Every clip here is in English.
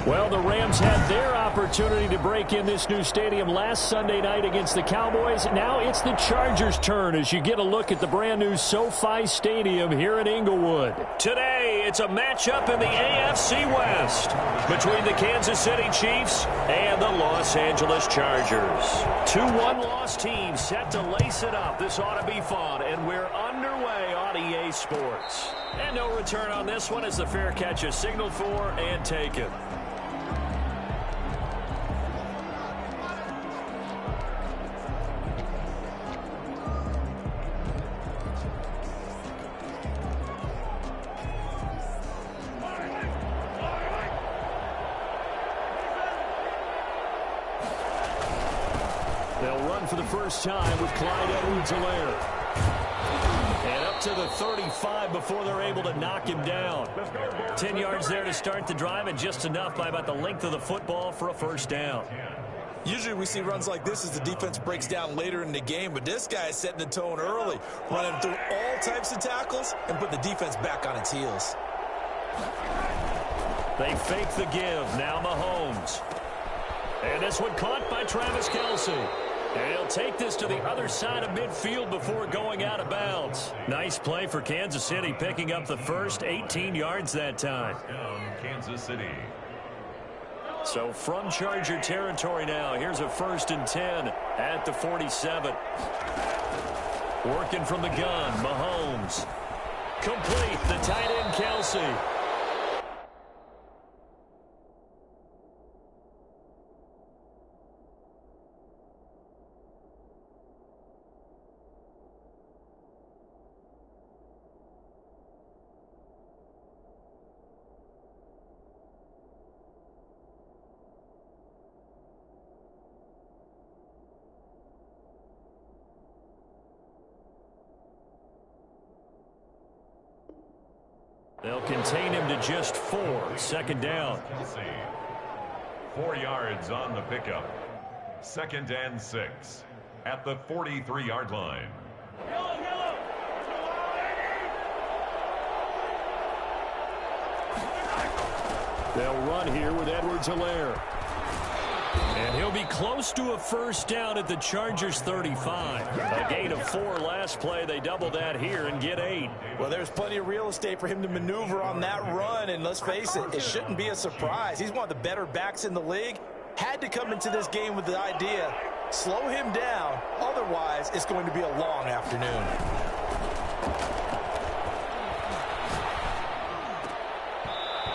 Well, the Rams had their opportunity to break in this new stadium last Sunday night against the Cowboys. Now it's the Chargers' turn as you get a look at the brand-new SoFi Stadium here in Inglewood. Today, it's a matchup in the AFC West between the Kansas City Chiefs and the Los Angeles Chargers. Two one-loss teams set to lace it up. This ought to be fun, and we're underway on EA Sports. And no return on this one as the fair catch is signaled for and taken. They'll run for the first time with Clyde Edwards-Helaire. And up to the 35 before they're able to knock him down. 10 yards there to start the drive, and just enough by about the length of the football for a first down. Usually we see runs like this as the defense breaks down later in the game, but this guy is setting the tone early, running through all types of tackles and put the defense back on its heels. They fake the give. Now Mahomes. And this one caught by Travis Kelce. And he'll take this to the other side of midfield before going out of bounds. Nice play for Kansas City, picking up the first 18 yards that time. Kansas City. So from Charger territory now, here's a 1st and 10 at the 47. Working from the gun, Mahomes. Complete, the tight end Kelce. They'll contain him to just 4. 2nd down. 4 yards on the pickup. 2nd and 6 at the 43-yard line. They'll run here with Edwards-Helaire. And he'll be close to a first down at the Chargers 35. A gain of 4 last play. They double that here and get 8. Well, there's plenty of real estate for him to maneuver on that run, and let's face it, it shouldn't be a surprise. He's one of the better backs in the league. Had to come into this game with the idea, slow him down, otherwise it's going to be a long afternoon.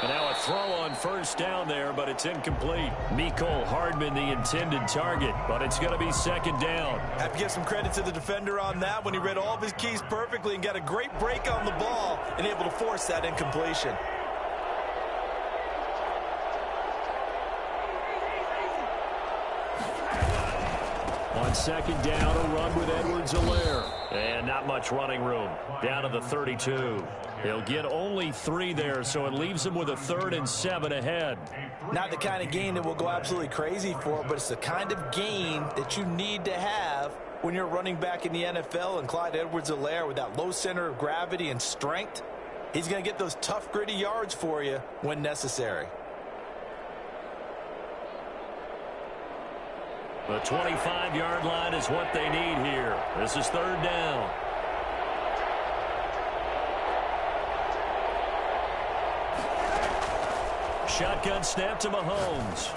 And now a throw on first down there, but it's incomplete. Mecole Hardman, the intended target, but it's going to be 2nd down. Have to give some credit to the defender on that when he read all of his keys perfectly and got a great break on the ball and able to force that incompletion. On 2nd down, a run with Edwards-Helaire. And not much running room. Down to the 32. He'll get only 3 there, so it leaves him with a 3rd and 7 ahead. Not the kind of game that we'll go absolutely crazy for, but it's the kind of game that you need to have when you're running back in the NFL. And Clyde Edwards-Helaire, with that low center of gravity and strength, he's going to get those tough, gritty yards for you when necessary. The 25-yard line is what they need here. This is 3rd down. Shotgun snap to Mahomes.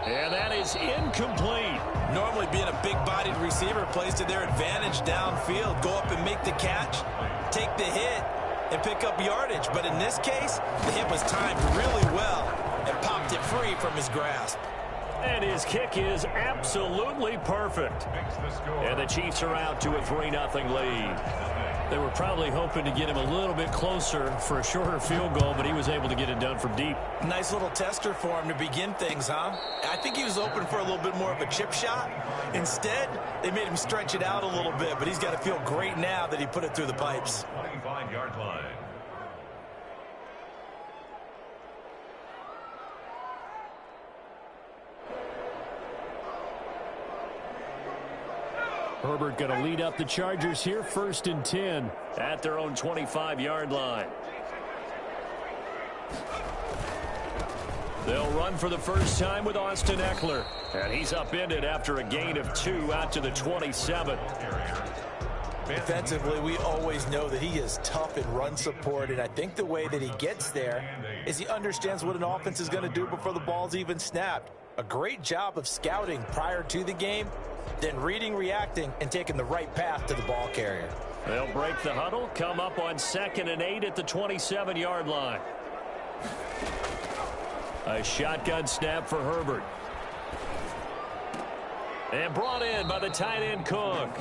And that is incomplete. Normally being a big-bodied receiver plays to their advantage downfield. Go up and make the catch, take the hit, and pick up yardage. But in this case, the hit was timed really well and popped it free from his grasp. And his kick is absolutely perfect. And the Chiefs are out to a 3-0 lead. They were probably hoping to get him a little bit closer for a shorter field goal, but he was able to get it done from deep. Nice little tester for him to begin things, huh? I think he was open for a little bit more of a chip shot. Instead, they made him stretch it out a little bit, but he's got to feel great now that he put it through the pipes. 25-yard line. Herbert going to lead up the Chargers here, 1st and 10 at their own 25-yard line. They'll run for the first time with Austin Eckler. And he's upended after a gain of 2 out to the 27. Defensively, we always know that he is tough in run support, and I think the way that he gets there is he understands what an offense is going to do before the ball's even snapped. A great job of scouting prior to the game, then reading, reacting, and taking the right path to the ball carrier. They'll break the huddle, come up on 2nd and 8 at the 27-yard line. A shotgun snap for Herbert. And brought in by the tight end Cook.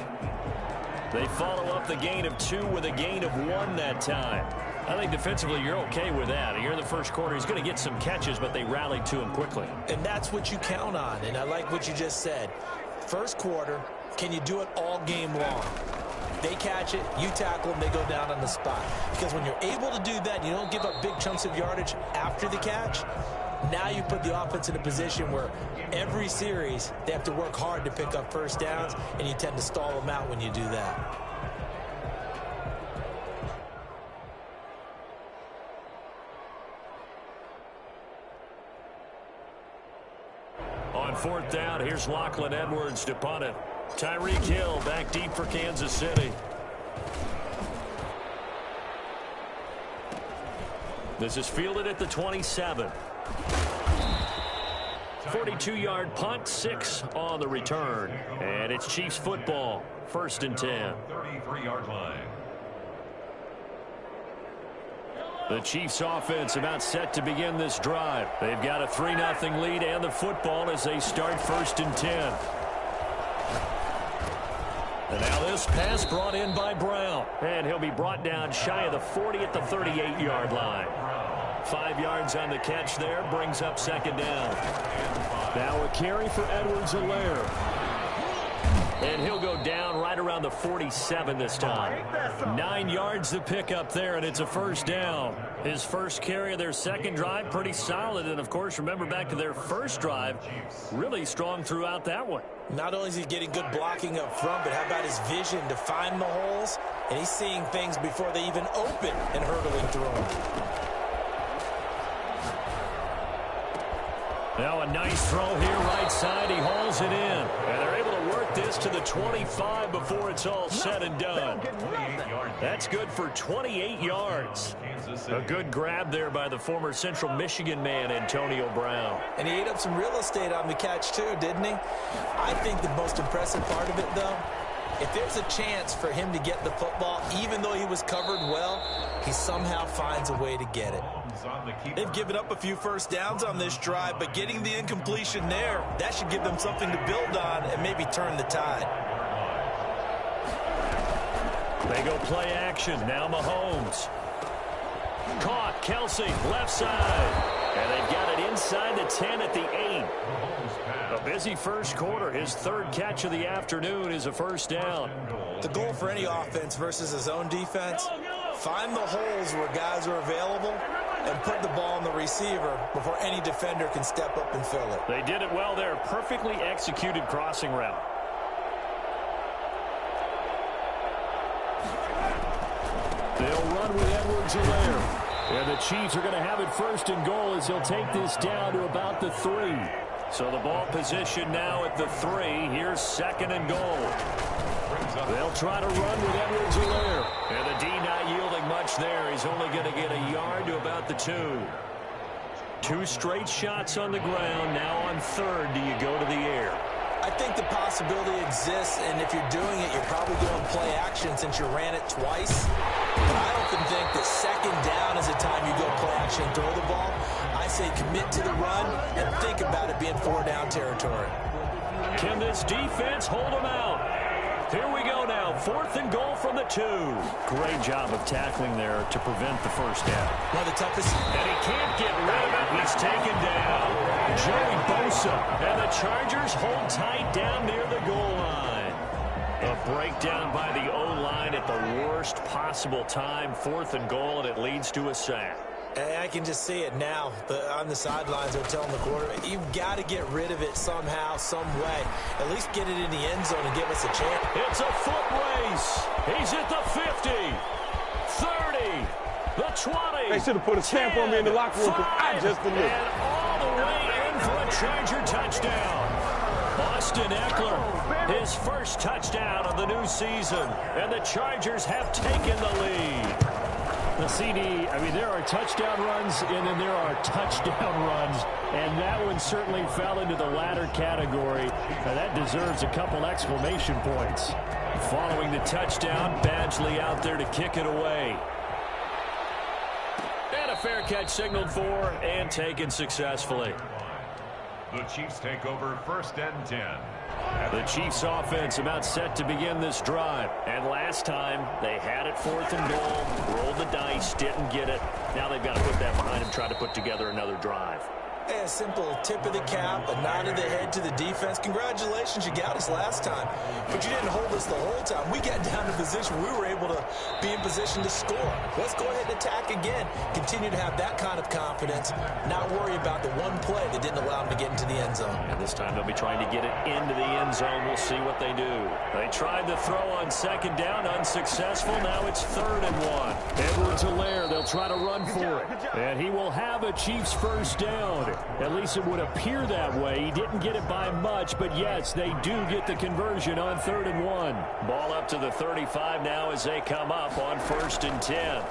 They follow up the gain of 2 with a gain of 1 that time. I think defensively you're okay with that. Here in the first quarter, he's going to get some catches, but they rallied to him quickly. And that's what you count on, and I like what you just said. First quarter, can you do it all game long? They catch it, you tackle them, they go down on the spot. Because when you're able to do that, you don't give up big chunks of yardage after the catch. Now you put the offense in a position where every series they have to work hard to pick up first downs, and you tend to stall them out when you do that. On 4th down, here's Lachlan Edwards to punt it. Tyreek Hill back deep for Kansas City. This is fielded at the 27. 42-yard punt, 6 on the return. And it's Chiefs football, 1st and 10. 33-yard line. The Chiefs offense about set to begin this drive. They've got a 3-0 lead and the football as they start 1st and 10. And now this pass brought in by Brown. And he'll be brought down shy of the 40 at the 38-yard line. 5 yards on the catch there, brings up 2nd down. Now a carry for Edwards-Helaire. And he'll go down right around the 47 this time. 9 yards to pick up there, and it's a 1st down. His first carry of their 2nd drive, pretty solid. And, of course, remember back to their 1st drive, really strong throughout that one. Not only is he getting good blocking up front, but how about his vision to find the holes? And he's seeing things before they even open and hurtling through them. Now a nice throw here right side. He hauls it in. And they're able to work this to the 25 before it's all said and done. That's good for 28 yards. A good grab there by the former Central Michigan man, Antonio Brown. And he ate up some real estate on the catch too, didn't he? I think the most impressive part of it, though, if there's a chance for him to get the football, even though he was covered well, he somehow finds a way to get it. They've given up a few first downs on this drive, but getting the incompletion there, that should give them something to build on and maybe turn the tide. They go play action. Now Mahomes. Caught. Kelsey, left side. And they've got it inside the 10 at the 8. A busy first quarter. His 3rd catch of the afternoon is a 1st down. The goal for any offense versus his own defense, find the holes where guys are available and put the ball on the receiver before any defender can step up and fill it. They did it well there. Perfectly executed crossing route. They'll run with Edwards-Helaire. And the Chiefs are going to have it 1st and goal as he'll take this down to about the 3. So the ball position now at the 3. Here's 2nd and goal. They'll try to run with Edwards-Helaire. And the D not yielding much there. He's only going to get a yard to about the 2. 2 straight shots on the ground. Now on 3rd, do you go to the air? I think the possibility exists, and if you're doing it, you're probably doing play action since you ran it twice. But I often think that 2nd down is the time you go play action and throw the ball. I say commit to the run and think about it being 4-down territory. Can this defense hold them out? Here we go now. 4th and goal from the 2. Great job of tackling there to prevent the 1st down. One of the toughest. And he can't get rid of it. He's taken down. Joey Bosa. And the Chargers hold tight down near the goal line. A breakdown by the O-line at the worst possible time. 4th and goal, and it leads to a sack. I can just see it now. On the sidelines, they're telling the quarterback, you've got to get rid of it somehow, some way. At least get it in the end zone and give us a chance. It's a foot race. He's at the 50, 30, the 20. They should have put a stamp on me in the locker room because I just delivered. And the way in for a Charger touchdown. Austin Eckler, his first touchdown of the new season, and the Chargers have taken the lead. The CD, there are touchdown runs, and then there are touchdown runs, and that one certainly fell into the latter category. Now, that deserves a couple exclamation points. Following the touchdown, Badgley out there to kick it away. And a fair catch signaled for and taken successfully. The Chiefs take over 1st and 10. The Chiefs offense about set to begin this drive. And last time, they had it 4th and goal, rolled the dice, didn't get it. Now they've got to put that behind them, try to put together another drive. A simple tip of the cap, a nod of the head to the defense. Congratulations, you got us last time, but you didn't hold us the whole time. We got down to position we were able to be in position to score. Let's go ahead and attack again. Continue to have that kind of confidence, not worry about the one play that didn't allow them to get into the end zone. And this time they'll be trying to get it into the end zone. We'll see what they do. They tried the throw on 2nd down, unsuccessful. Now it's 3rd and 1. Edwards-Helaire, they'll try to run for it. And he will have a Chiefs first down. At least it would appear that way. He didn't get it by much, but yes, they do get the conversion on 3rd and 1. Ball up to the 35 now as they come up on 1st and 10.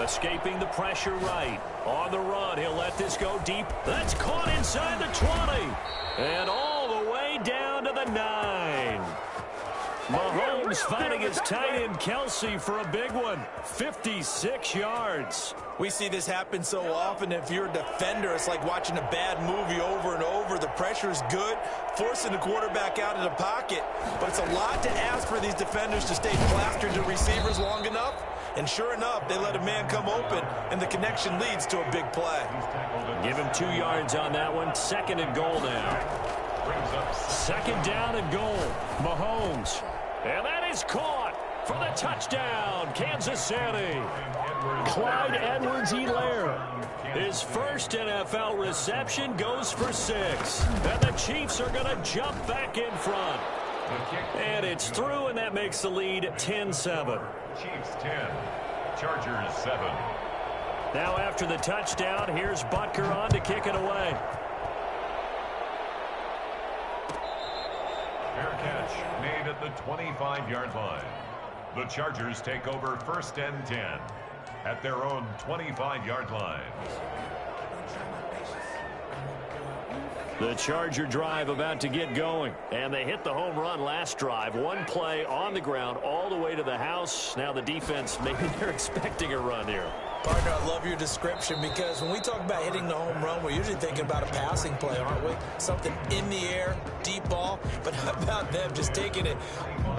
Escaping the pressure right. On the run, he'll let this go deep. That's caught inside the 20. And all the way down to the 9. Mahomes finding his tight end Kelsey for a big one. 56 yards. We see this happen so often. If you're a defender, it's like watching a bad movie over and over. The pressure is good, forcing the quarterback out of the pocket. But it's a lot to ask for these defenders to stay plastered to receivers long enough. And sure enough, they let a man come open, and the connection leads to a big play. Give him 2 yards on that one. 2nd and goal now. 2nd down and goal. Mahomes. And that is caught for the touchdown, Kansas City. Clyde Edwards-Helaire. His first NFL reception goes for 6. And the Chiefs are going to jump back in front. And it's through, and that makes the lead 10-7. Chiefs 10, Chargers 7. Now after the touchdown, here's Butker on to kick it away. Fair catch made at the 25-yard line. The Chargers take over 1st and 10 at their own 25-yard line. The Charger drive about to get going. And they hit the home run last drive. One play on the ground all the way to the house. Now the defense, maybe they're expecting a run here. Partner, I love your description, because when we talk about hitting the home run, we're usually thinking about a passing play, aren't we? Something in the air, deep ball. But how about them just taking it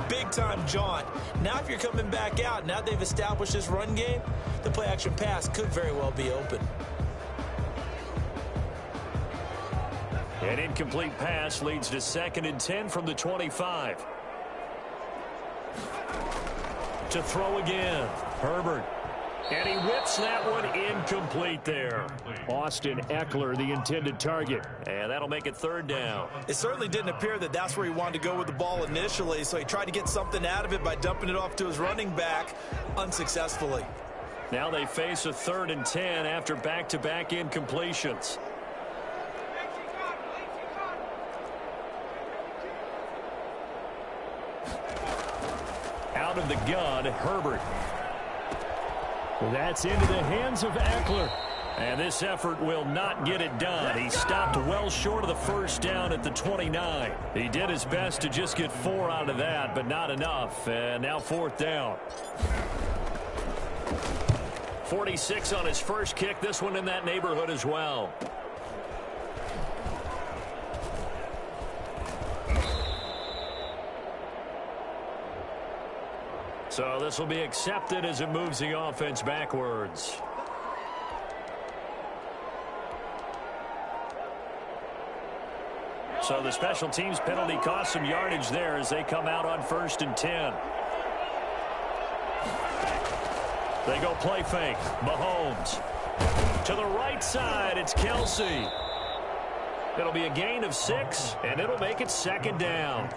big-time jaunt? Now if you're coming back out, now they've established this run game, the play-action pass could very well be open. An incomplete pass leads to 2nd and 10 from the 25. To throw again, Herbert. And he whips that one incomplete there. Austin Eckler, the intended target. And that'll make it 3rd down. It certainly didn't appear that that's where he wanted to go with the ball initially, so he tried to get something out of it by dumping it off to his running back unsuccessfully. Now they face a 3rd and 10 after back-to-back incompletions. Out of the gun, Herbert. That's into the hands of Eckler. And this effort will not get it done. He stopped well short of the first down at the 29. He did his best to just get 4 out of that, but not enough. And now 4th down. 46 on his first kick. This one in that neighborhood as well. So this will be accepted as it moves the offense backwards. So the special teams penalty cost some yardage there as they come out on 1st and 10. They go play fake. Mahomes. To the right side, it's Kelsey. It'll be a gain of 6, and it'll make it second down.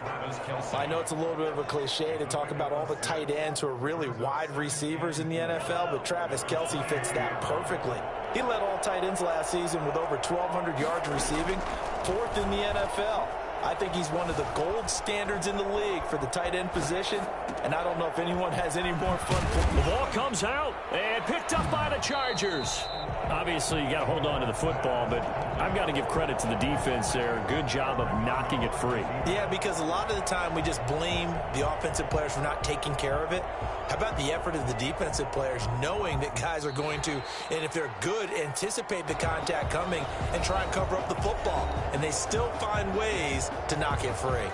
I know it's a little bit of a cliche to talk about all the tight ends who are really wide receivers in the NFL, but Travis Kelce fits that perfectly. He led all tight ends last season with over 1,200 yards receiving, 4th in the NFL. I think he's one of the gold standards in the league for the tight end position, and I don't know if anyone has any more fun. The ball comes out and picked up by the Chargers. Obviously, you got to hold on to the football, but I've got to give credit to the defense there. Good job of knocking it free. Yeah, because a lot of the time we just blame the offensive players for not taking care of it. How about the effort of the defensive players knowing that guys are going to, and if they're good, anticipate the contact coming and try and cover up the football, and they still find ways to knock it free.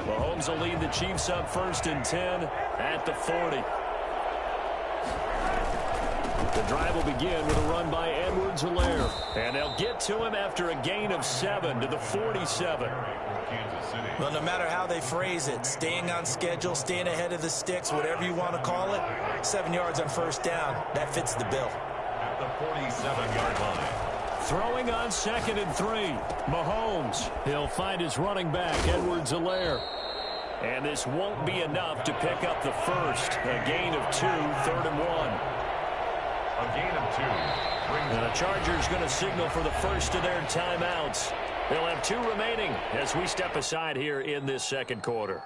Mahomes will lead the Chiefs up 1st and 10 at the 40. The drive will begin with a run by Edwards-Helaire. And they'll get to him after a gain of 7 to the 47. Well, no matter how they phrase it, staying on schedule, staying ahead of the sticks, whatever you want to call it, 7 yards on 1st down, that fits the bill. At the 47-yard line. Throwing on 2nd and 3. Mahomes. He'll find his running back, Edwards-Helaire. And this won't be enough to pick up the first. A gain of 2, 3rd and 1. A gain of 2. And the Chargers going to signal for the first of their timeouts. They'll have 2 remaining as we step aside here in this second quarter.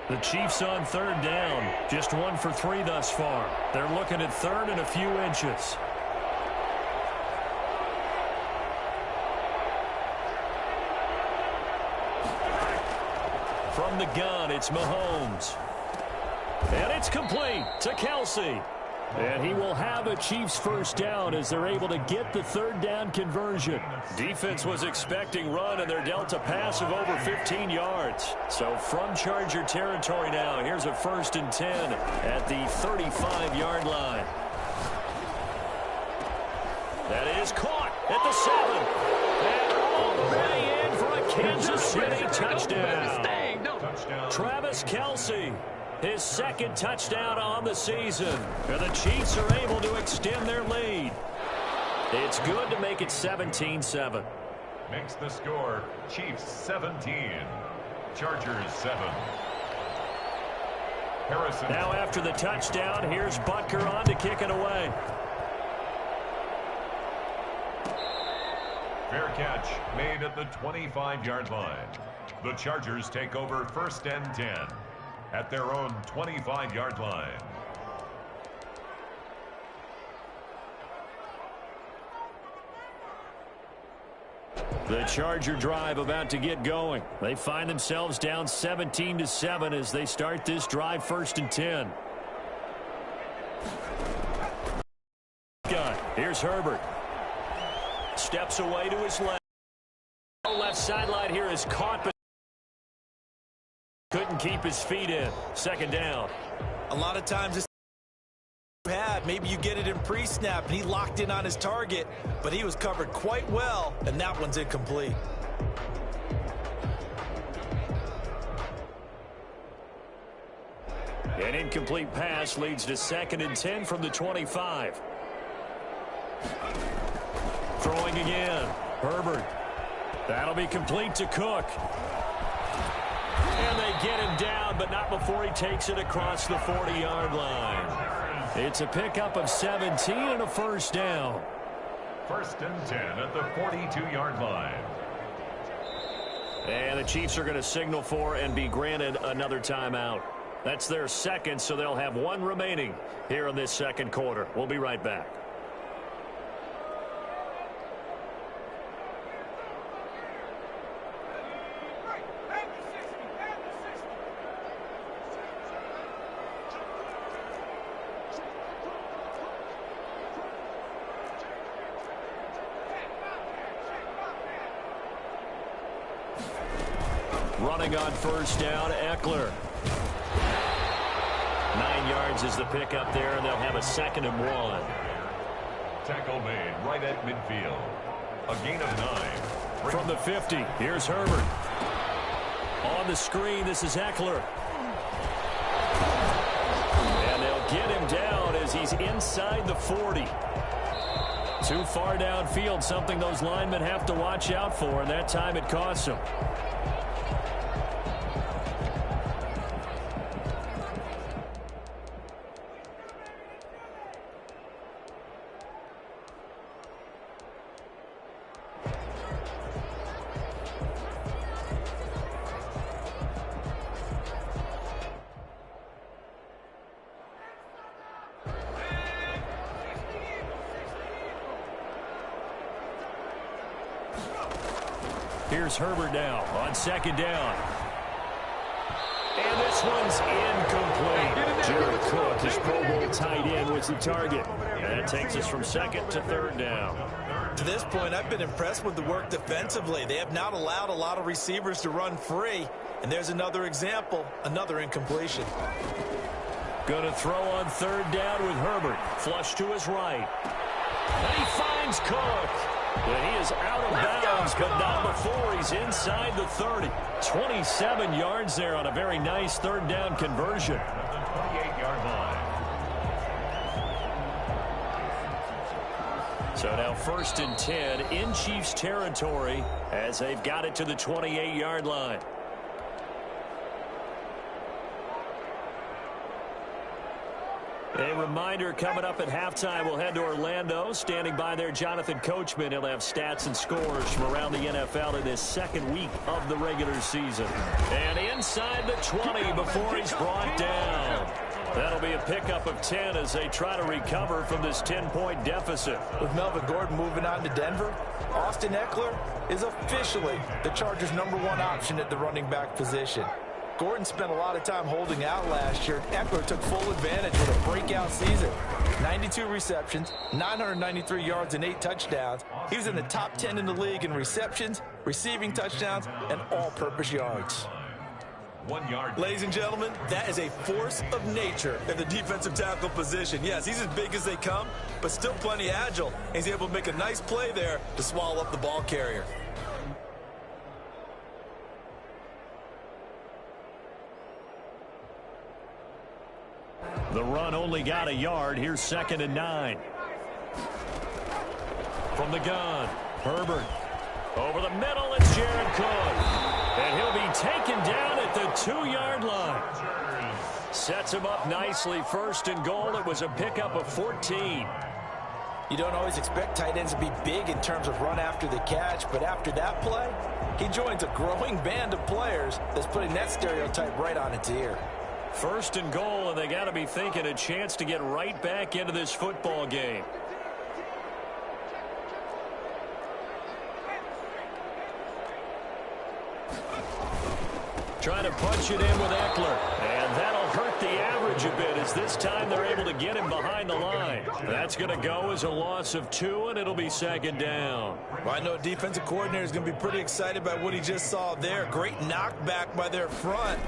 The Chiefs on 3rd down. Just 1 for 3 thus far. They're looking at 3rd and a few inches. From the gun, it's Mahomes. And it's complete to Kelce. And he will have a Chiefs first down as they're able to get the 3rd down conversion. Defense was expecting run, and they're dealt a pass of over 15 yards. So from Charger territory now, here's a 1st and 10 at the 35-yard line. That is caught at the 7. And all the way in for a Kansas City touchdown. Travis Kelce. His 2nd touchdown on the season. And the Chiefs are able to extend their lead. It's good to make it 17-7. Makes the score Chiefs 17. Chargers 7. Harrison. Now after the touchdown, here's Butker on to kick it away. Fair catch made at the 25-yard line. The Chargers take over 1st and 10. At their own 25-yard line. The Charger drive about to get going. They find themselves down 17-7 as they start this drive 1st and 10. Here's Herbert. Steps away to his left. Left sideline here is caught, but couldn't keep his feet in. 2nd down. A lot of times this maybe you get it in pre-snap, and he locked in on his target, but he was covered quite well, and that one's incomplete. An incomplete pass leads to 2nd and 10 from the 25. Throwing again. Herbert. That'll be complete to Cook. And they get him down, but not before he takes it across the 40-yard line. It's a pickup of 17 and a 1st down. 1st and 10 at the 42-yard line. And the Chiefs are going to signal for and be granted another timeout. That's their 2nd, so they'll have 1 remaining here in this second quarter. We'll be right back. Running on 1st down, Eckler. 9 yards is the pickup there, and they'll have a 2nd and 1. Tackle made right at midfield. A gain of 9. From the 50, here's Herbert. On the screen, this is Eckler. And they'll get him down as he's inside the 40. Too far downfield, something those linemen have to watch out for, and that time it costs them. Here's Herbert now on second down. And this one's incomplete. Jared Cook, his Pro Bowl tight end, was the target. And that takes us from second to third down. To this point, I've been impressed with the work defensively. They have not allowed a lot of receivers to run free. And there's another example, another incompletion. Going to throw on third down with Herbert. Flush to his right. And he finds Cook. And he is out of bounds, but not before he's inside the 30. 27 yards there on a very nice third down conversion. At the 28-yard line. So now 1st and 10 in Chiefs territory as they've got it to the 28-yard line. A reminder, coming up at halftime, we'll head to Orlando. Standing by there, Jonathan Coachman. He'll have stats and scores from around the NFL in this second week of the regular season. And inside the 20 before he's brought down. That'll be a pickup of 10 as they try to recover from this 10-point deficit. With Melvin Gordon moving on to Denver, Austin Eckler is officially the Chargers' #1 option at the running back position. Gordon spent a lot of time holding out last year. Eckler took full advantage with a breakout season. 92 receptions, 993 yards, and 8 touchdowns. He was in the top 10 in the league in receptions, receiving touchdowns, and all-purpose yards. 1 yard. Ladies and gentlemen, that is a force of nature in the defensive tackle position. Yes, he's as big as they come, but still plenty agile. He's able to make a nice play there to swallow up the ball carrier. The run only got a yard. Here's 2nd and 9. From the gun, Herbert. Over the middle, it's Jared Cook. And he'll be taken down at the 2-yard line. Sets him up nicely. 1st and goal. It was a pickup of 14. You don't always expect tight ends to be big in terms of run after the catch, but after that play, he joins a growing band of players that's putting that stereotype right on its ear. 1st and goal, and they got to be thinking a chance to get right back into this football game. Trying to punch it in with Eckler, and that'll hurt the average a bit as this time they're able to get him behind the line. That's going to go as a loss of 2, and it'll be 2nd down. Well, I know defensive coordinator is going to be pretty excited by what he just saw there. Great knockback by their front.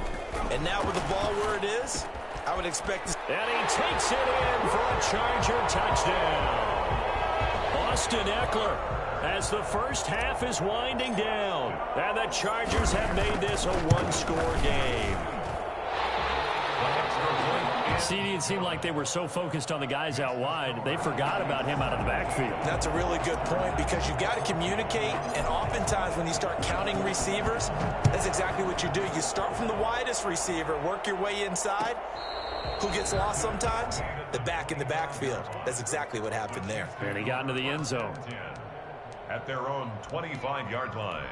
And now with the ball where it is, I would expect this. And he takes it in for a Charger touchdown. Austin Eckler, as the first half is winding down. And the Chargers have made this a one-score game. CD, it seemed like they were so focused on the guys out wide, they forgot about him out of the backfield. That's a really good point because you've got to communicate, and oftentimes when you start counting receivers, that's exactly what you do. You start from the widest receiver, work your way inside. Who gets lost sometimes? The back in the backfield. That's exactly what happened there. And he got into the end zone. At their own 25-yard line.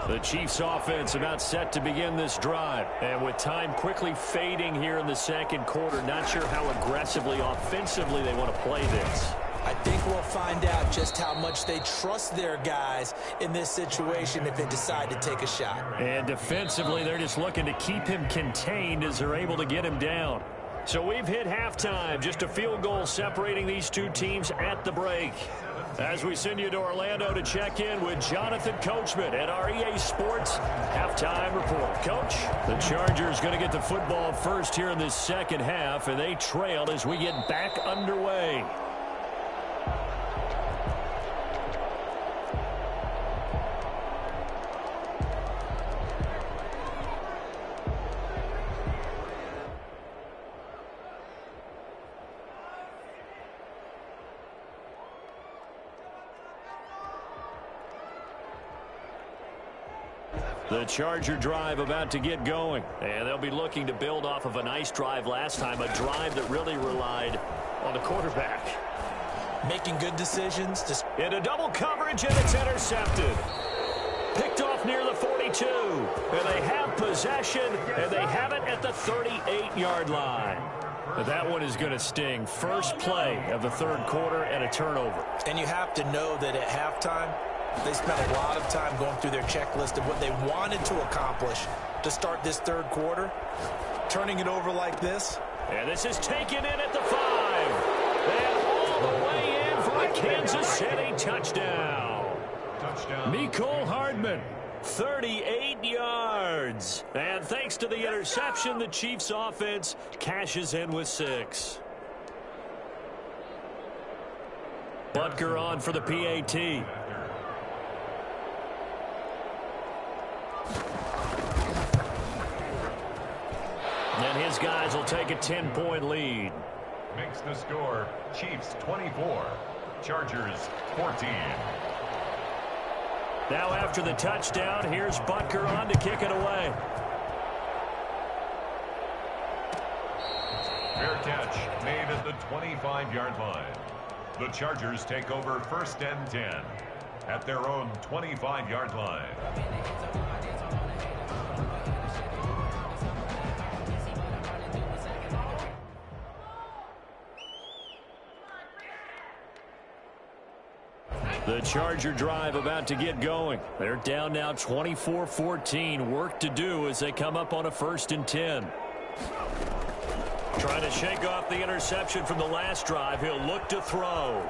The Chiefs offense about set to begin this drive. And with time quickly fading here in the second quarter, not sure how aggressively, offensively they want to play this. I think we'll find out just how much they trust their guys in this situation if they decide to take a shot. And defensively, they're just looking to keep him contained as they're able to get him down. So we've hit halftime. Just a field goal separating these two teams at the break. As we send you to Orlando to check in with Jonathan Coachman at our EA Sports Halftime Report. Coach, the Chargers going to get the football first here in this second half, and they trail as we get back underway. The Charger drive about to get going. And they'll be looking to build off of a nice drive last time, a drive that really relied on the quarterback. Making good decisions. Into double coverage, and it's intercepted. Picked off near the 42. And they have possession, and they have it at the 38-yard line. But that one is going to sting. First play of the third quarter and a turnover. And you have to know that at halftime, they spent a lot of time going through their checklist of what they wanted to accomplish to start this third quarter. Turning it over like this. And this is taken in at the 5. And all the way in for a Kansas City touchdown. Mecole Hardman, 38 yards. And thanks to the interception, the Chiefs offense cashes in with 6. Butker on for the PAT. And his guys will take a 10-point lead. Makes the score Chiefs 24, Chargers 14. Now after the touchdown, here's Butker on to kick it away. Fair catch made at the 25-yard line. The Chargers take over first and 10 at their own 25-yard line. The Charger drive about to get going. They're down now 24-14. Work to do as they come up on a first and 10. Trying to shake off the interception from the last drive. He'll look to throw.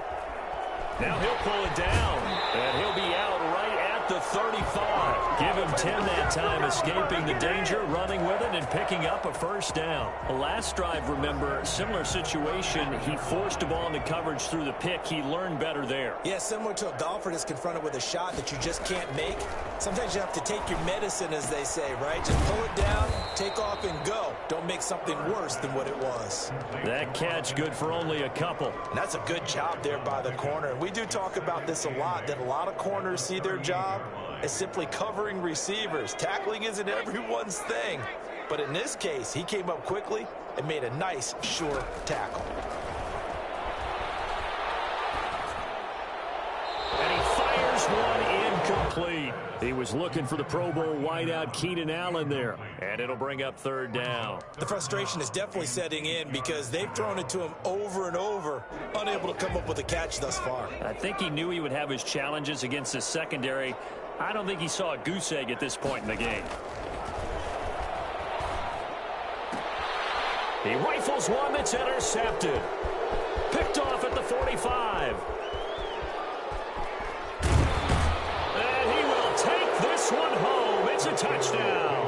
Now he'll pull it down, and he'll be out right at the 35. Give him 10 that time, escaping the danger, running with it, and picking up a first down. The last drive, remember, similar situation. He forced a ball into coverage through the pick. He learned better there. Yeah, similar to a golfer that's confronted with a shot that you just can't make. Sometimes you have to take your medicine, as they say, right? Just pull it down, take off, and go. Don't make something worse than what it was. That catch good for only a couple. And that's a good job there by the corner. We do talk about this a lot, that a lot of corners see their job as simply covering receivers. Tackling isn't everyone's thing. But in this case, he came up quickly and made a nice, sure tackle. And he fires one incomplete. He was looking for the Pro Bowl wideout Keenan Allen there. And it'll bring up third down. The frustration is definitely setting in because they've thrown it to him over and over, unable to come up with a catch thus far. I think he knew he would have his challenges against the secondary. I don't think he saw a goose egg at this point in the game. He rifles one that's intercepted. Picked off at the 45. And he will take this one home. It's a touchdown.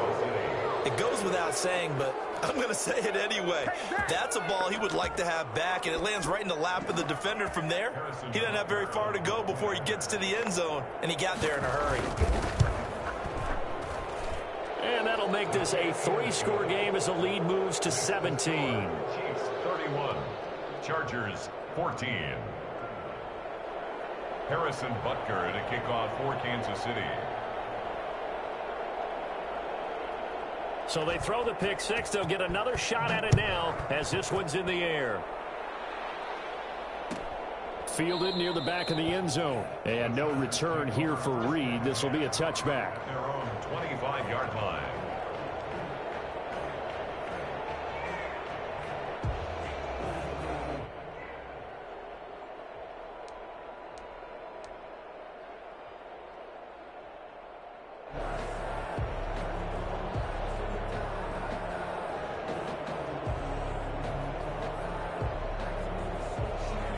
It goes without saying, but I'm going to say it anyway. That's a ball he would like to have back, and it lands right in the lap of the defender from there. He doesn't have very far to go before he gets to the end zone, and he got there in a hurry. And that'll make this a 3-score game as the lead moves to 17. Chiefs 31, Chargers 14. Harrison Butker to kick off for Kansas City. So they throw the pick six. They'll get another shot at it now as this one's in the air. Fielded near the back of the end zone. And no return here for Reed. This will be a touchback. Their own 25-yard line.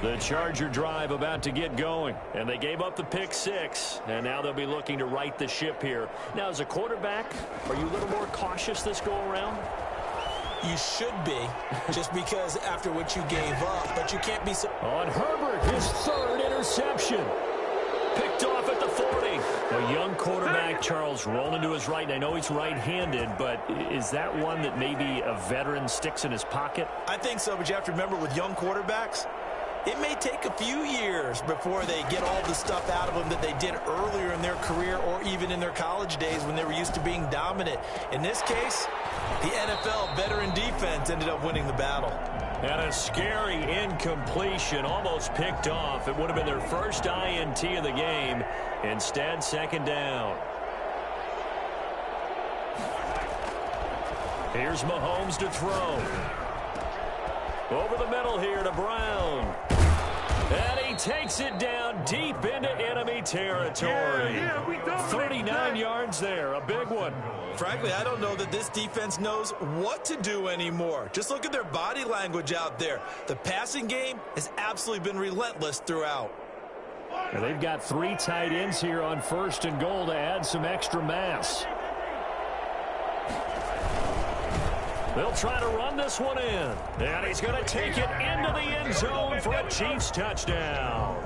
The Charger drive about to get going, and they gave up the pick 6, and now they'll be looking to right the ship here. Now, as a quarterback, are you a little more cautious this go-around? You should be, just because after what you gave up, but you can't be so... On Herbert, his 3rd interception. Picked off at the 40. A young quarterback, Charles, rolling to his right. I know he's right-handed, but is that one that maybe a veteran sticks in his pocket? I think so, but you have to remember with young quarterbacks, it may take a few years before they get all the stuff out of them that they did earlier in their career or even in their college days when they were used to being dominant. In this case, the NFL veteran defense ended up winning the battle. And a scary incompletion, almost picked off. It would have been their first INT of the game. Instead, 2nd down. Here's Mahomes to throw. Over the middle here to Brown. And he takes it down deep into enemy territory. 39 yards there, a big one. Frankly, I don't know that this defense knows what to do anymore. Just look at their body language out there. The passing game has absolutely been relentless throughout. And they've got 3 tight ends here on 1st and goal to add some extra mass. They'll try to run this one in. And he's going to take it into the end zone for a Chiefs touchdown.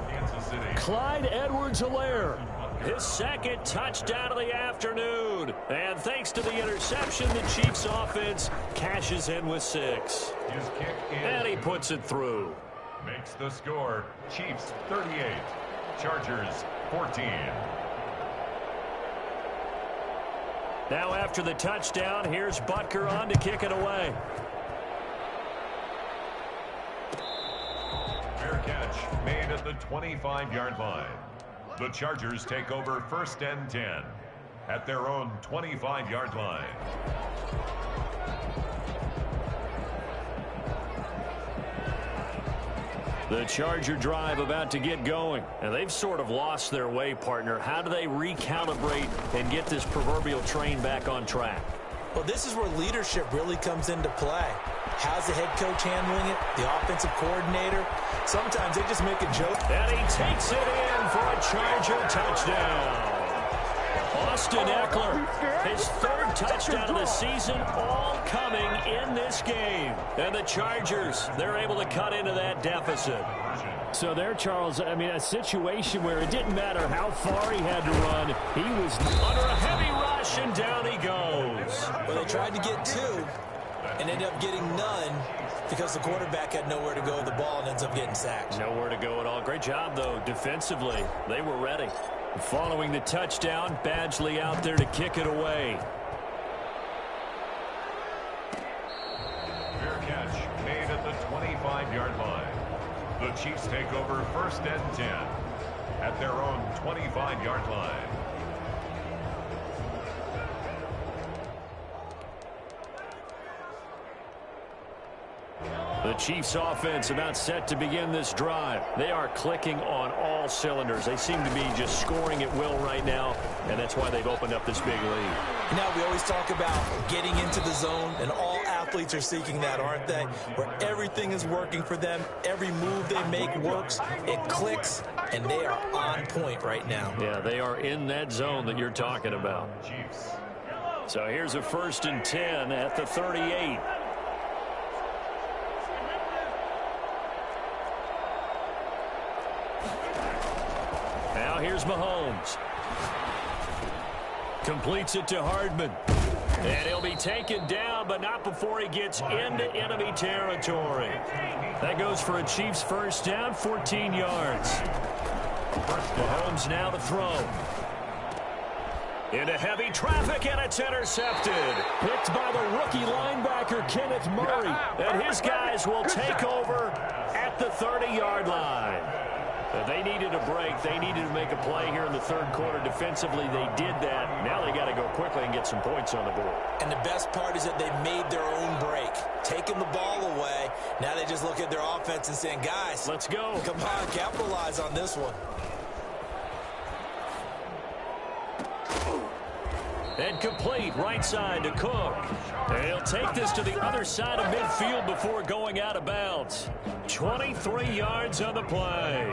Clyde Edwards-Helaire, his 2nd touchdown of the afternoon. And thanks to the interception, the Chiefs offense cashes in with 6. And he puts it through. Makes the score Chiefs 38, Chargers 14. Now after the touchdown, here's Butker on to kick it away. Fair catch made at the 25-yard line. The Chargers take over 1st and 10 at their own 25-yard line. The Charger drive about to get going, and they've sort of lost their way, partner. How do they recalibrate and get this proverbial train back on track? Well, this is where leadership really comes into play. How's the head coach handling it? The offensive coordinator? Sometimes they just make a joke. And he takes it in for a Charger touchdown. Austin Eckler, his 3rd touchdown of the season, all coming in this game. And the Chargers, they're able to cut into that deficit. So there, Charles, I mean, a situation where it didn't matter how far he had to run. He was under a heavy rush, and down he goes. Well, they tried to get 2 and ended up getting none because the quarterback had nowhere to go with the ball and ends up getting sacked. Nowhere to go at all. Great job, though, defensively. They were ready. Following the touchdown, Badgley out there to kick it away. Fair catch made at the 25-yard line. The Chiefs take over 1st and 10 at their own 25-yard line. The Chiefs offense about set to begin this drive. They are clicking on all cylinders. They seem to be just scoring at will right now, and that's why they've opened up this big lead. Now, we always talk about getting into the zone, and all athletes are seeking that, aren't they? Where everything is working for them, every move they make works, it clicks, and they are on point right now. Yeah, they are in that zone that you're talking about. So here's a 1st and 10 at the 38. Now here's Mahomes. Completes it to Hardman. And he'll be taken down, but not before he gets into enemy territory. That goes for a Chiefs 1st down, 14 yards. Mahomes now to throw. Into heavy traffic, and it's intercepted. Picked by the rookie linebacker, Kenneth Murray. And his guys will take over at the 30-yard line. They needed a break. They needed to make a play here in the 3rd quarter. Defensively, they did that. Now they got to go quickly and get some points on the board. And the best part is that they made their own break. Taking the ball away. Now they just look at their offense and saying, guys, let's go. Come on, capitalize on this one. And complete right side to Cook. And he'll take this to the other side of midfield before going out of bounds. 23 yards on the play.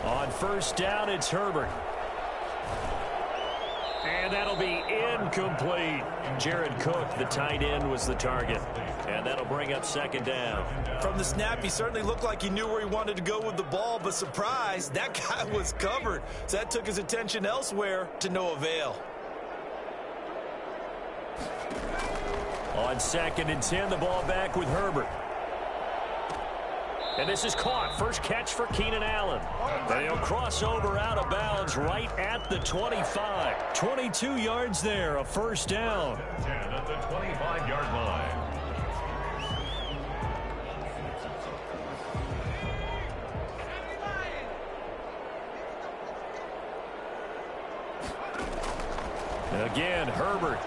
On first down, it's Herbert. And that'll be incomplete. Jared Cook, the tight end, was the target. And that'll bring up second down. From the snap, he certainly looked like he knew where he wanted to go with the ball, but surprise, that guy was covered. So that took his attention elsewhere to no avail. On 2nd and 10, the ball back with Herbert. And this is caught. First catch for Keenan Allen. And he'll cross over out of bounds right at the 25. 22 yards there, a first down. 10 at the 25-yard line. Again, Herbert.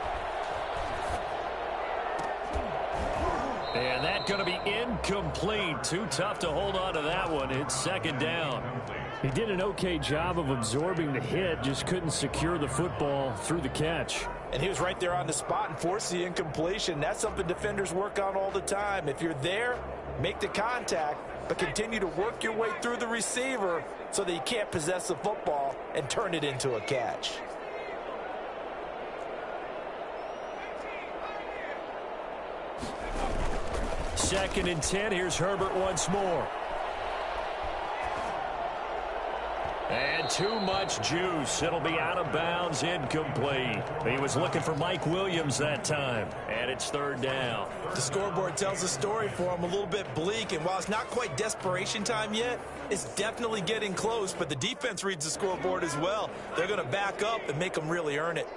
And that's going to be incomplete. Too tough to hold on to that one. It's second down. He did an okay job of absorbing the hit, just couldn't secure the football through the catch. And he was right there on the spot and forced the incompletion. That's something defenders work on all the time. If you're there, make the contact, but continue to work your way through the receiver so that you can't possess the football and turn it into a catch. Second and 10. Here's Herbert once more. And too much juice. It'll be out of bounds, incomplete. He was looking for Mike Williams that time. And it's third down. The scoreboard tells a story for him, a little bit bleak. And while it's not quite desperation time yet, it's definitely getting close. But the defense reads the scoreboard as well. They're going to back up and make them really earn it.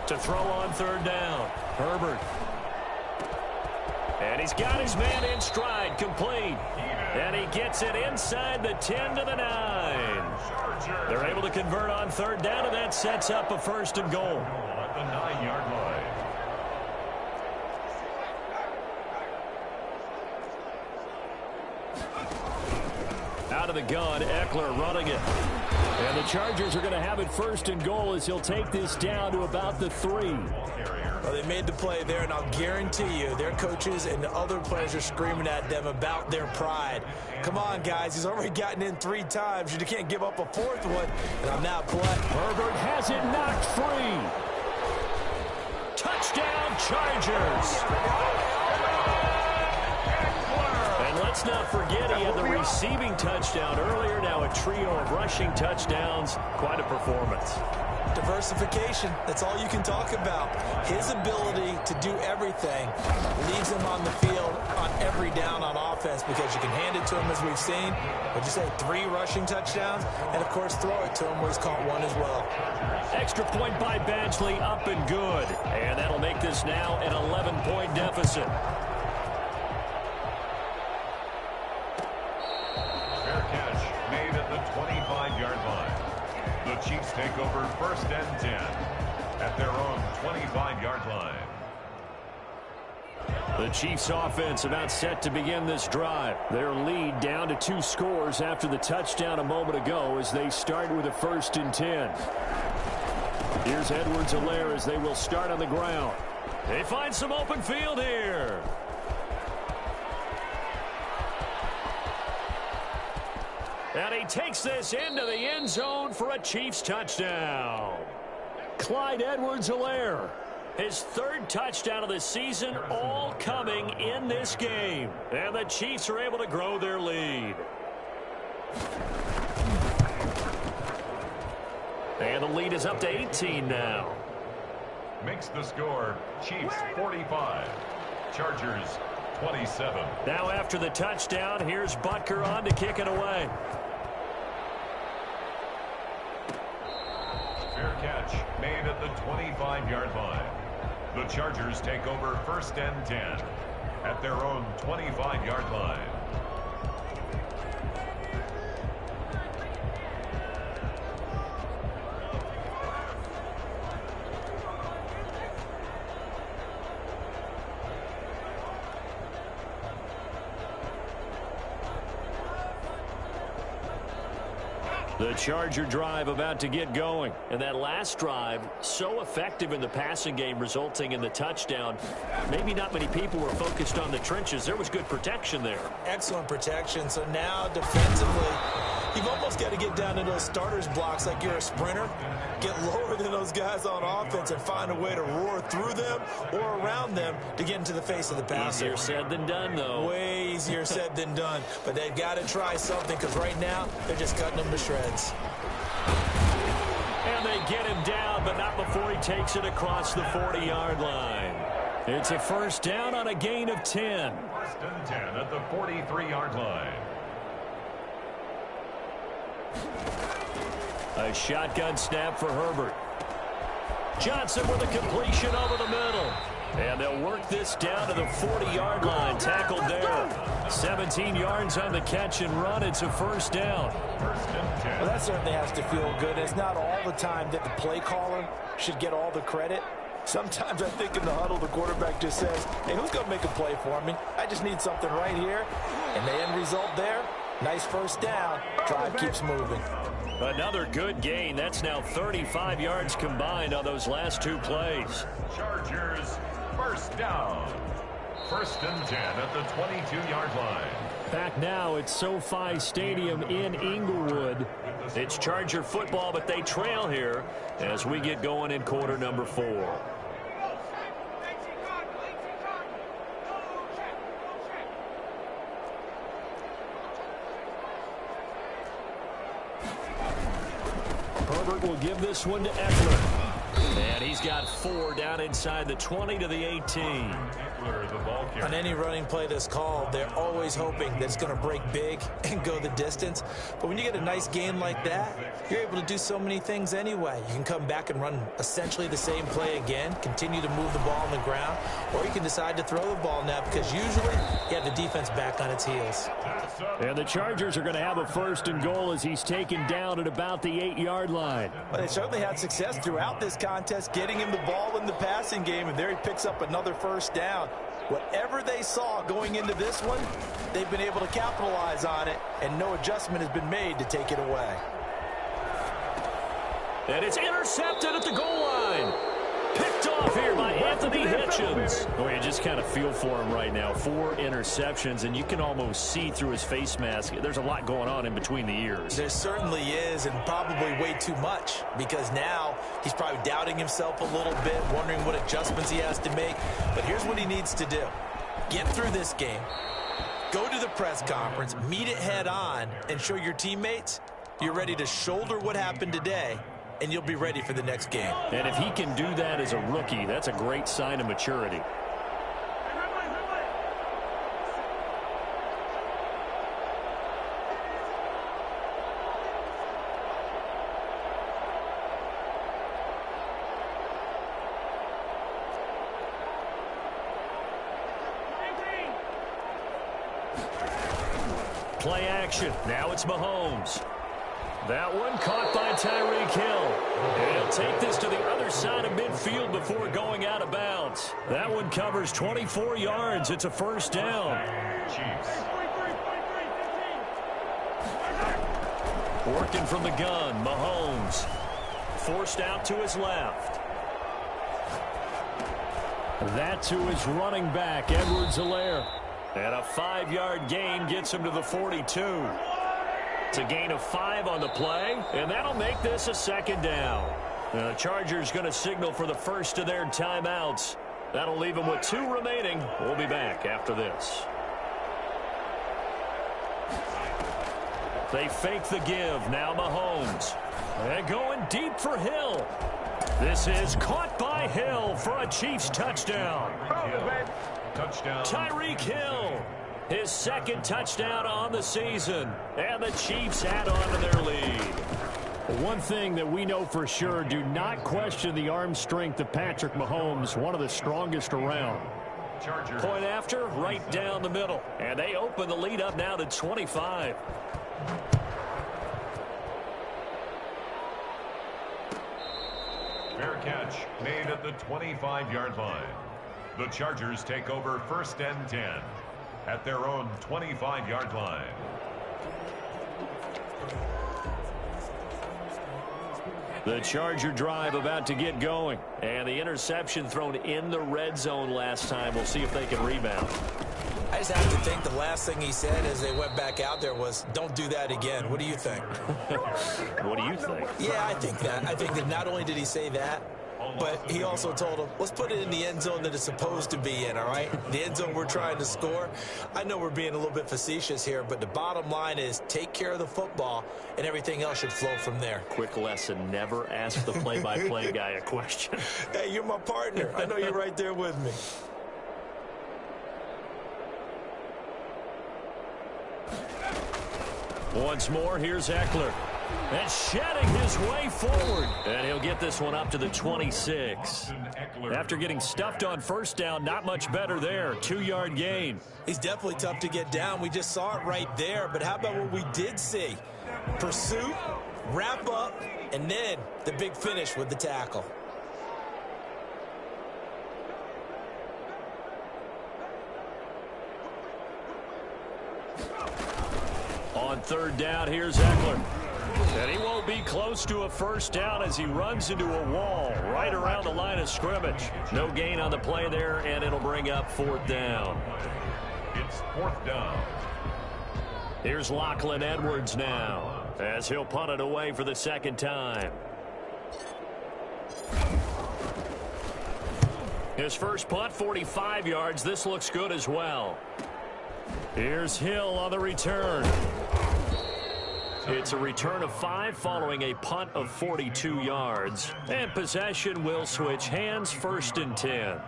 To throw on third down, Herbert. And he's got his man in stride, complete. And he gets it inside the 10 to the 9. They're able to convert on third down, and that sets up a first and goal. At the 9-yard line. Out of the gun, Eckler running it. And the Chargers are going to have it first and goal as he'll take this down to about the 3. Well, they made the play there, and I'll guarantee you their coaches and the other players are screaming at them about their pride. Come on, guys. He's already gotten in 3 times. You can't give up a 4th one. And on that play, Herbert has it knocked free. Touchdown, Chargers. And let's not forget he had the receiving touchdown earlier. Now a trio of rushing touchdowns. Quite a performance. Diversification, that's all you can talk about. His ability to do everything leaves him on the field on every down on offense because you can hand it to him as we've seen. Would you say 3 rushing touchdowns? And, of course, throw it to him where he's caught 1 as well. Extra point by Badgley, up and good. And that'll make this now an 11-point deficit. Fair catch made at the 25-yard line. The Chiefs take over first and 10 at their own 25-yard line. The Chiefs offense about set to begin this drive. Their lead down to 2 scores after the touchdown a moment ago as they start with a first and 10. Here's Edwards-Helaire as they will start on the ground. They find some open field here. And he takes this into the end zone for a Chiefs touchdown. Clyde Edwards-Helaire, his 3rd touchdown of the season, all coming in this game. And the Chiefs are able to grow their lead. And the lead is up to 18 now. Makes the score Chiefs 45, Chargers 27. Now after the touchdown, here's Butker on to kick it away. Fair catch made at the 25-yard line. The Chargers take over first and 10 at their own 25-yard line. The Charger drive about to get going. And that last drive, so effective in the passing game, resulting in the touchdown. Maybe not many people were focused on the trenches. There was good protection there. Excellent protection. So now defensively, you've almost got to get down to those starters blocks like you're a sprinter. Get lower than those guys on offense and find a way to roar through them or around them to get into the face of the passer. Easier said than done, though. Way easier said than done. But they've got to try something because right now they're just cutting them to shreds. And they get him down, but not before he takes it across the 40-yard line. It's a first down on a gain of 10. First and 10 at the 43-yard line. A shotgun snap for Herbert. Johnson with a completion over the middle. And they'll work this down to the 40-yard line. Tackled there. 17 yards on the catch and run. It's a first down. Well, that certainly has to feel good. It's not all the time that the play caller should get all the credit. Sometimes I think in the huddle, the quarterback just says, hey, who's going to make a play for me? I just need something right here. And the end result there, nice first down. Drive keeps moving. Another good gain. That's now 35 yards combined on those last two plays. Chargers, first down. First and 10 at the 22-yard line. Back now at SoFi Stadium in Inglewood. It's Charger football, but they trail here as we get going in quarter number 4. Herbert will give this one to Eckler. And he's got 4 down inside the 20 to the 18. On any running play that's called, they're always hoping that it's going to break big and go the distance. But when you get a nice gain like that, you're able to do so many things anyway. You can come back and run essentially the same play again, continue to move the ball on the ground, or you can decide to throw the ball now because usually you have the defense back on its heels. And the Chargers are going to have a first and goal as he's taken down at about the 8-yard line. Well, they certainly had success throughout this contest, getting him the ball in the passing game, and there he picks up another first down. Whatever they saw going into this one, they've been able to capitalize on it, and no adjustment has been made to take it away. And it's intercepted at the goal line. Picked off here by Anthony Hitchens. Oh, you just kind of feel for him right now. 4 interceptions, and you can almost see through his face mask. There's a lot going on in between the ears. There certainly is, and probably way too much, because now he's probably doubting himself a little bit, wondering what adjustments he has to make. But here's what he needs to do. Get through this game, go to the press conference, meet it head on, and show your teammates you're ready to shoulder what happened today, and you'll be ready for the next game. And if he can do that as a rookie, that's a great sign of maturity. Play action. Now it's Mahomes. That one caught by Tyreek Hill. And he'll take this to the other side of midfield before going out of bounds. That one covers 24 yards. It's a first down. Chiefs. Working from the gun, Mahomes. Forced out to his left. That to his running back, Edwards-Helaire. And a 5-yard gain gets him to the 42. It's a gain of 5 on the play, and that'll make this a second down. The Chargers going to signal for the first of their timeouts. That'll leave them with 2 remaining. We'll be back after this. They fake the give. Now Mahomes. And going deep for Hill. This is caught by Hill for a Chiefs touchdown. Touchdown. Tyreek Hill. His second touchdown on the season. And the Chiefs add on to their lead. One thing that we know for sure, do not question the arm strength of Patrick Mahomes, one of the strongest around. Chargers. Point after, right down the middle. And they open the lead up now to 25. Fair catch made at the 25-yard line. The Chargers take over first and 10 at their own 25-yard line. The Charger drive about to get going. And the interception thrown in the red zone last time. We'll see if they can rebound. I just have to think the last thing he said as they went back out there was, don't do that again. What do you think? What do you think? Yeah, I think that. I think that not only did he say that, but he also told him, let's put it in the end zone that it's supposed to be in, all right? The end zone we're trying to score. I know we're being a little bit facetious here, but the bottom line is take care of the football, and everything else should flow from there. Quick lesson, never ask the play-by-play guy a question. Hey, you're my partner. I know you're right there with me. Once more, here's Eckler. And shedding his way forward. And he'll get this one up to the 26. After getting stuffed on first down, not much better there. 2-yard gain. He's definitely tough to get down. We just saw it right there. But how about what we did see? Pursuit, wrap up, and then the big finish with the tackle. On third down, here's Eckler. And he won't be close to a first down as he runs into a wall right around the line of scrimmage. No gain on the play there, and it'll bring up fourth down. It's fourth down. Here's Lachlan Edwards now as he'll punt it away for the second time. His first punt, 45 yards. This looks good as well. Here's Hill on the return. It's a return of 5 following a punt of 42 yards. And possession will switch hands, first and 10.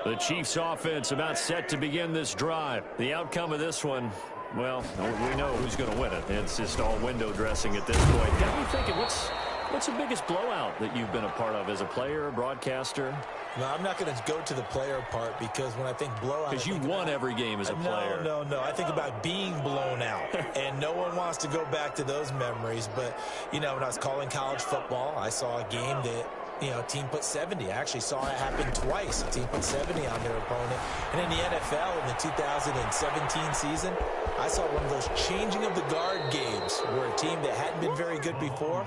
The Chiefs offense about set to begin this drive. The outcome of this one, well, we know who's going to win it. It's just all window dressing at this point. Got me thinking, what's the biggest blowout that you've been a part of as a player, broadcaster? No, I'm not going to go to the player part because when I think blowout... Because you won every game as a player. No. I think about being blown out. And no one wants to go back to those memories. But, you know, when I was calling college football, I saw a game that, you know, a team put 70. I actually saw it happen twice. A team put 70 on their opponent. And in the NFL, in the 2017 season, I saw one of those changing of the guard games where a team that hadn't been very good before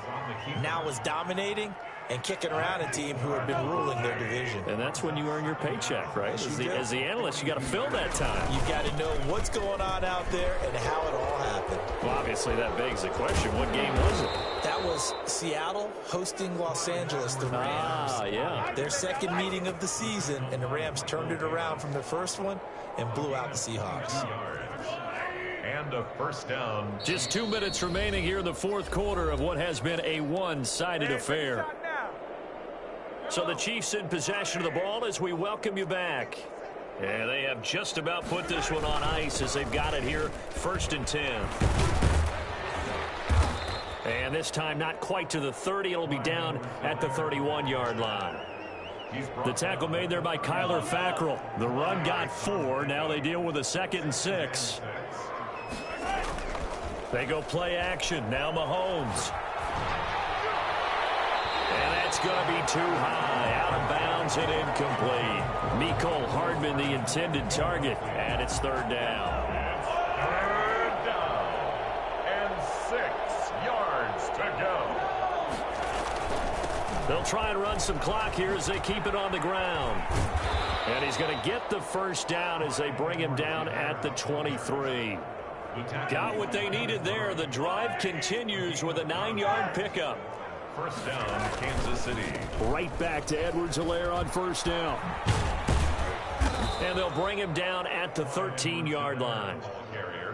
now was dominating and kicking around a team who had been ruling their division. And that's when you earn your paycheck, right? As the analyst, you got to fill that time. You got to know what's going on out there and how it all happened. Well, obviously, that begs the question, what game was it? That was Seattle hosting Los Angeles, the Rams. Yeah. Their second meeting of the season, and the Rams turned it around from the first one and blew out the Seahawks. And a first down. Just 2 minutes remaining here in the fourth quarter of what has been a one-sided affair. So the Chiefs in possession of the ball as we welcome you back. And they have just about put this one on ice as they've got it here, first and 10. And this time not quite to the 30. It'll be down at the 31-yard line. The tackle made there by Kyler Fackrell. The run got 4. Now they deal with a 2nd and 6. They go play action. Now Mahomes. And that's going to be too high. Out of bounds and incomplete. Mecole Hardman the intended target. And it's third down. Third down. And 6 yards to go. They'll try and run some clock here as they keep it on the ground. And he's going to get the first down as they bring him down at the 23. Got what they needed there. The drive continues with a 9-yard pickup. First down, Kansas City. Right back to Edwards-Helaire on first down. And they'll bring him down at the 13-yard line.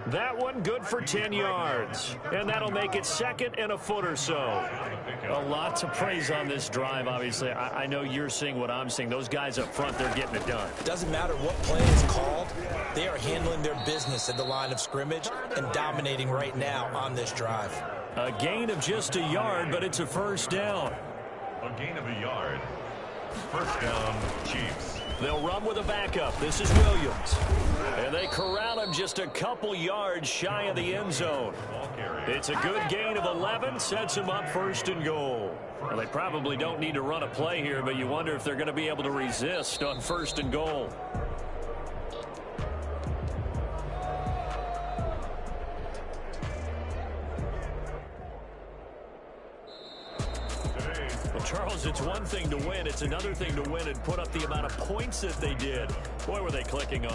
That one good for 10 yards. And that'll make it 2nd and a foot or so. A lot to praise on this drive, obviously. I know you're seeing what I'm seeing. Those guys up front, they're getting it done. Doesn't matter what play is called. They are handling their business at the line of scrimmage and dominating right now on this drive. A gain of just a yard, but it's a first down. A gain of a yard. First down, Chiefs. They'll run with a backup. This is Williams. And they corral him just a couple yards shy of the end zone. It's a good gain of 11. Sets him up first and goal. Well, they probably don't need to run a play here, but you wonder if they're going to be able to resist on first and goal. Well, Charles, it's one thing to win. It's another thing to win and put up the amount of points that they did. Boy, were they clicking on